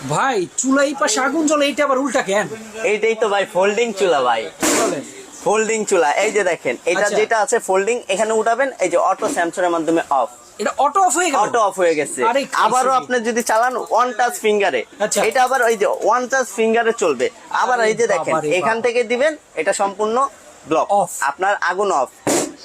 ভাই চুলাই পাশে আগুন জ্বলে, এটা আবার উল্টা কেন? এইটাই তো ভাই ফোল্ডিং চুলা ভাই, বলেন। ফোল্ডিং চুলা। এই যে দেখেন এটা আচ্ছা। যেটা আছে ফোল্ডিং, এখানে উঠাবেন, এই যে অটো সেন্সরের মাধ্যমে অফ, এটা অটো অফ হয়ে গেল? অটো অফ হয়ে গেছে। আরে খাইছে আবারও কি? আপনি যদি চালান ওয়ান টাচ ফিঙ্গারে, আচ্ছা। এটা আবার ওই যে ওয়ান টাচ ফিঙ্গারে চলবে। আবার আরে এই যে দেখেন বাবা রে এখান বাবা। থেকে দিবেন, এটা সম্পূর্ণ ব্লক, Off। আপনার আগুন অফ।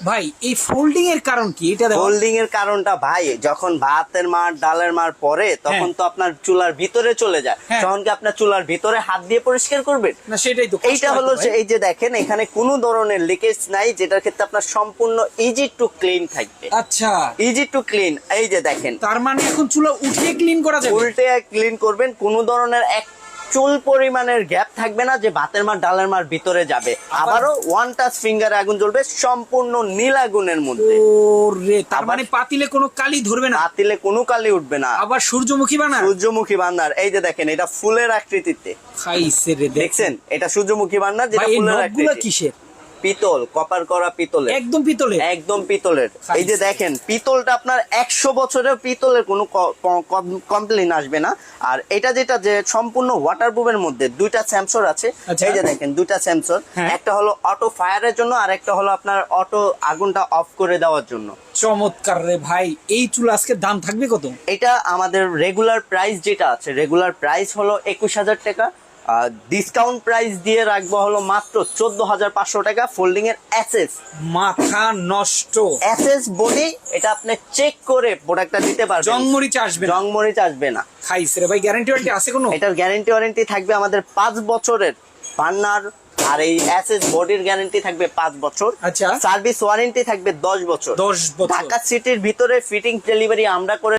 ভাই এই ফোল্ডিং এর কারণ কি এটা দেখো? হোল্ডিং এর কারণটা ভাই, যখন ভাতের মার ডালের মার পরে তখন তো আপনার চুলার ভিতরে চলে যায়, হ্যাঁ। তখন কি আপনার চুলার ভিতরে হাত দিয়ে পরিষ্কার করবেন? না সেটাই তো কষ্ট এইটা হয় তো হলো ভাই। যে এই যে দেখেন এখানে কোনো ধরনের লিকেজ নাই, যেটার ক্ষেত্রে আপনার সম্পূর্ণ ইজি টু ক্লিন থাকবে, আচ্ছা, ইজি টু ক্লিন। এই যে দেখেন তার মানে এখন চুলা উঠিয়ে ক্লিন করা যাবে? উল্টে ক্লিন করবেন, কোনো ধরনের এক চুল পরিমাণের গ্যাপ থাকবে না যে ভাতের মার ডালের মার ভিতরে যাবে। আবারও ওয়ান টাচ ফিঙ্গারে আগুন জ্বলবে সম্পূর্ণ নীল আগুনের মধ্যে। ওরে, তার আবার- মানে পাতিলে কোনো কালি ধরবে না, পাতিলে কোনো কালি উঠবে না। আবার সূর্যমুখী বানা? সূর্যমুখী বান্নার, এই যে দেখেন এটা ফুলের আকৃতিতে, খাইছে রে, দেখছেন এটা সূর্যমুখী বান্নার যেটা ভাই এই ফুলের নখগুলা আকৃতি। কিসের? পিতল, কপার করা পিতলের, একদম পিতলে? একদম পিতলের। এই যে দেখেন পিতলটা আপনার 100 বছরের পিতলের কোনো কমপ্লেইন আসবে না। আর এটা যেটা যে সম্পূর্ণ ওয়াটারপ্রুফের মধ্যে দুইটা সেন্সর আছে। আচ্ছা। এই যে দেখেন দুইটা সেন্সর, হ্যাঁ। একটা হলো অটো ফায়ারের জন্য আর একটা হলো আপনার অটো আগুনটা অফ করে দেওয়ার জন্য। চমৎকার রে ভাই। এই চুলা আজকে দাম থাকবে কত? এটা আমাদের রেগুলার প্রাইস যেটা আছে, রেগুলার প্রাইস হলো 21,000 টাকা, ডিসকাউন্ট প্রাইস দিয়ে রাখবো হলো মাত্র 14,500 টাকা। ফোল্ডিং এর এসএস, মাথা নষ্ট। এসএস বডি, এটা আপনি চেক করে প্রোডাক্টটা দিতে পারবেন, জংমরিচ আসবে না? জংমরিচ আসবে না। খাইছে রে ভাই। গ্যারান্টি ওয়ারেন্টি আছে কোনো? এটার গ্যারান্টি ওয়ারেন্টি থাকবে আমাদের 5 বছরের বার্নার, আর এই এসএস বডির গ্যারান্টি থাকবে 5 বছর। আচ্ছা। সার্ভিস ওয়ারেন্টি থাকবে 10 বছর। 10 বছর। ঢাকা সিটির ভিতরে ফিটিং ডেলিভারি আমরা করে